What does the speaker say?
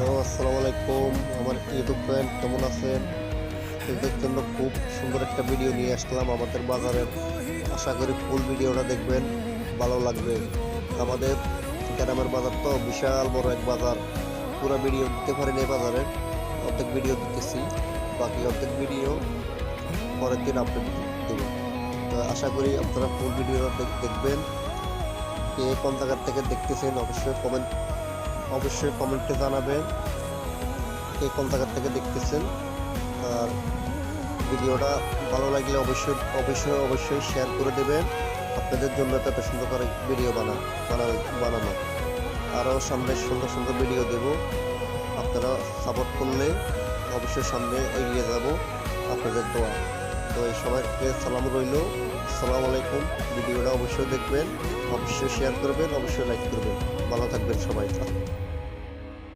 Hello, আসসালামু আলাইকুম। আমার ইউটিউব ফ্রেন্ড কেমন আছেন? এদের জন্য খুব সুন্দর একটা ভিডিও নিয়ে আসলাম আমাদের বাজারের। আশা করি ফুল ভিডিওটা দেখবেন, ভালো লাগবে। আমাদের গ্রামের বাজার তো বিশাল বড় এক বাজার। পুরো ভিডিও দিতে পারিনি এই বাজারের, অর্ধেক ভিডিও দিতেছি, বাকি অর্ধেক ভিডিও পরের দিন আপলোড দেব। তো আশা করি আপনারা ফুল ভিডিওটা দেখবেন। কে কোন জায়গার থেকে দেখতেছেন অবশ্যই কমেন্টে জানাবেন কে কোন জায়গা থেকে দেখতেছেন। আর ভিডিওটা ভালো লাগলে অবশ্যই শেয়ার করে দেবেন। আপনাদের জন্য এত সুন্দর করে ভিডিও বানানো আরও সামনে সুন্দর সুন্দর ভিডিও দেব। আপনারা সাপোর্ট করলে অবশ্যই সামনে এগিয়ে যাব, আপনাদের দোয়া। তো এই সবাইকে সালাম রইল, আসসালামু আলাইকুম। ভিডিওটা অবশ্যই দেখবেন, অবশ্যই শেয়ার করবেন, অবশ্যই লাইক করবেন। ভালো থাকবেন সবাই।